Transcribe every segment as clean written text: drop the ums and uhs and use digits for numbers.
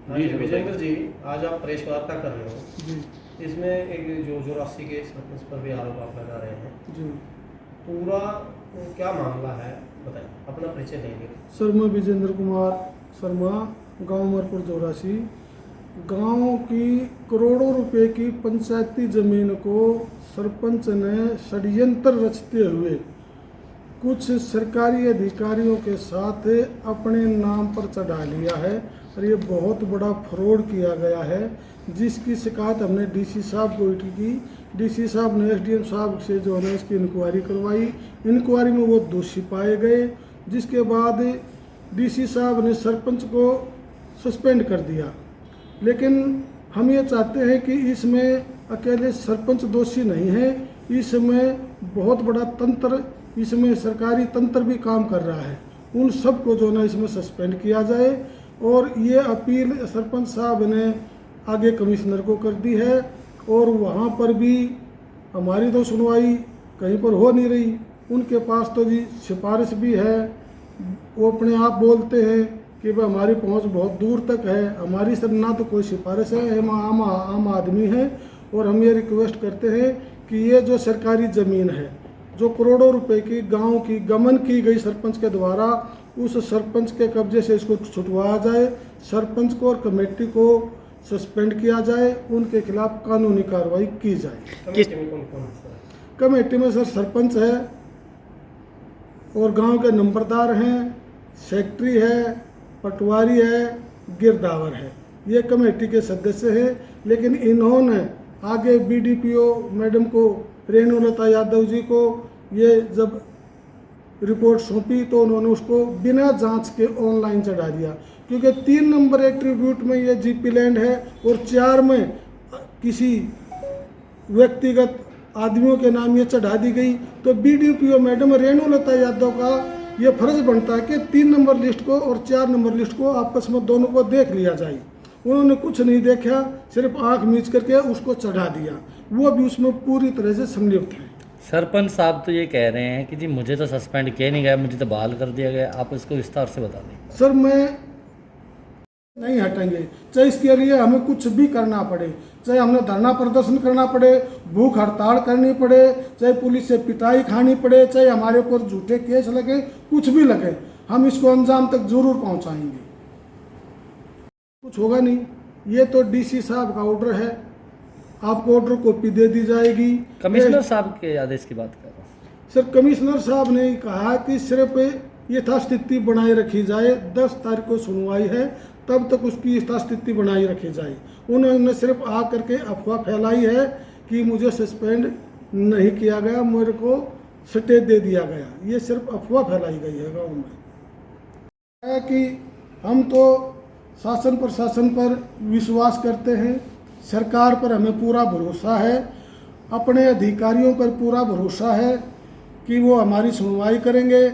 हाँ जी विजेंद्र जी, आज आप प्रेस वार्ता कर रहे हो जी इसमें एक जो 84 के सरपंच पर भी आरोप आप लगा रहे हैं, जी पूरा क्या मामला है बताइए, अपना परिचय देंगे। सर, मैं विजेंद्र कुमार शर्मा, गांव मरपुर 84। गांव की करोड़ों रुपए की पंचायती जमीन को सरपंच ने षड्यंत्र रचते हुए कुछ सरकारी अधिकारियों के साथ अपने नाम पर चढ़ा लिया है और ये बहुत बड़ा फ्रॉड किया गया है, जिसकी शिकायत हमने डीसी साहब को की। डीसी साहब ने एसडीएम साहब से जो है इसकी इंक्वायरी करवाई। इंक्वायरी में वो दोषी पाए गए, जिसके बाद डीसी साहब ने सरपंच को सस्पेंड कर दिया। लेकिन हम ये चाहते हैं कि इसमें अकेले सरपंच दोषी नहीं है, इसमें बहुत बड़ा तंत्र, इसमें सरकारी तंत्र भी काम कर रहा है। उन सबको जो ना इसमें सस्पेंड किया जाए और ये अपील सरपंच साहब ने आगे कमिश्नर को कर दी है और वहाँ पर भी हमारी तो सुनवाई कहीं पर हो नहीं रही। उनके पास तो जी सिफारिश भी है, वो अपने आप बोलते हैं कि भाई हमारी पहुंच बहुत दूर तक है, हमारी सर ना तो कोई सिफारिश है, हम आम आदमी हैं। और हम ये रिक्वेस्ट करते हैं कि ये जो सरकारी ज़मीन है, जो करोड़ों रुपए की गांव की गमन की गई सरपंच के द्वारा, उस सरपंच के कब्जे से इसको छुटवाया जाए, सरपंच को और कमेटी को सस्पेंड किया जाए, उनके खिलाफ कानूनी कार्रवाई की जाए। कमेटी में कौन कौन है? कमेटी में सर सरपंच है और गांव के नंबरदार हैं, सेक्रेटरी है, पटवारी है, गिरदावर है, ये कमेटी के सदस्य हैं। लेकिन इन्होंने आगे बीडीपीओ मैडम को, रेणुलता यादव जी को ये जब रिपोर्ट सौंपी तो उन्होंने उसको बिना जांच के ऑनलाइन चढ़ा दिया, क्योंकि 3 नंबर एट्रीब्यूट में ये जीपी लैंड है और 4 में किसी व्यक्तिगत आदमियों के नाम ये चढ़ा दी गई। तो बीडीपीओ मैडम रेणुलता यादव का ये फर्ज बनता है कि 3 नंबर लिस्ट को और 4 नंबर लिस्ट को आपस में दोनों को देख लिया जाए। उन्होंने कुछ नहीं देखा, सिर्फ आंख मीच करके उसको चढ़ा दिया, वो भी उसमें पूरी तरह से संलिप्त है। सरपंच साहब तो ये कह रहे हैं कि जी मुझे तो सस्पेंड किया नहीं गया, मुझे तो बहाल कर दिया गया। आप इसको विस्तार से बता दें। सर, मैं नहीं हटेंगे, चाहे इसके लिए हमें कुछ भी करना पड़े, चाहे हमने धरना प्रदर्शन करना पड़े, भूख हड़ताल करनी पड़े, चाहे पुलिस से पिटाई खानी पड़े, चाहे हमारे ऊपर झूठे केस लगे, कुछ भी लगे, हम इसको अंजाम तक जरूर पहुंचाएंगे। कुछ होगा नहीं, ये तो डीसी साहब का ऑर्डर है, आपको ऑर्डर कॉपी दे दी जाएगी। कमिश्नर साहब के आदेश की बात कर रहा हूँ। सर, कमिश्नर साहब ने कहा कि सिर्फ यथास्थिति बनाए रखी जाए, 10 तारीख को सुनवाई है, तब तक उसकी यथास्थिति बनाई रखी जाए। उन्होंने सिर्फ आ करके अफवाह फैलाई है कि मुझे सस्पेंड नहीं किया गया, मेरे को स्टे दे दिया गया। ये सिर्फ अफवाह फैलाई गई है गाँव में। है कि हम तो शासन प्रशासन पर विश्वास करते हैं, सरकार पर हमें पूरा भरोसा है, अपने अधिकारियों पर पूरा भरोसा है कि वो हमारी सुनवाई करेंगे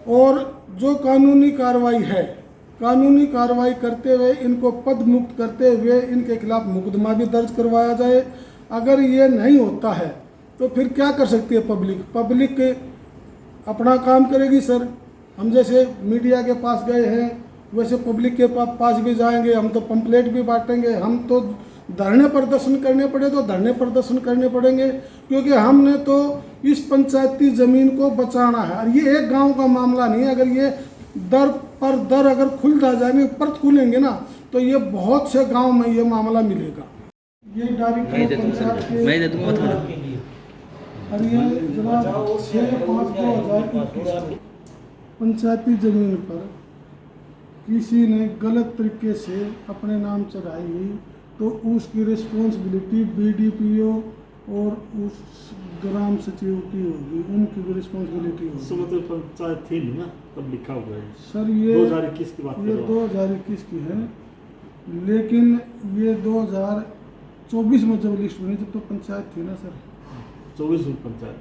और जो कानूनी कार्रवाई है, कानूनी कार्रवाई करते हुए इनको पद मुक्त करते हुए इनके खिलाफ मुकदमा भी दर्ज करवाया जाए। अगर ये नहीं होता है तो फिर क्या कर सकती है पब्लिक? पब्लिक अपना काम करेगी सर। हम जैसे मीडिया के पास गए हैं वैसे पब्लिक के पास भी जाएंगे, हम तो पंपलेट भी बांटेंगे, हम तो धरने प्रदर्शन करने पड़े तो धरने प्रदर्शन करने पड़ेंगे, क्योंकि हमने तो इस पंचायती ज़मीन को बचाना है। और ये एक गांव का मामला नहीं है, अगर ये दर पर दर अगर खुल जाएंगे, परत खुलेंगे ना, तो ये बहुत से गांव में ये मामला मिलेगा। ये डायरेक्ट और ये जनाब 6/5/2021 पंचायती ज़मीन पर किसी ने गलत तरीके से अपने नाम चढ़ाई हुई तो उसकी रिस्पॉन्सिबिलिटी बीडीपीओ और उस ग्राम सचिव की होगी, उनकी भी रिस्पॉन्सिबिलिटी होगी। मतलब पंचायत थी नहीं ना, तब लिखा हुआ है सर। ये 2021 की बात कर रहा हूं। 2021 की है, लेकिन ये 2024 में जब लिस्ट बनी जब तो पंचायत थी ना सर। 24 में पंचायत,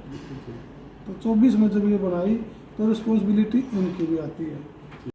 तो 24 में जब ये बनाई तो रिस्पॉन्सिबिलिटी इनकी भी आती है।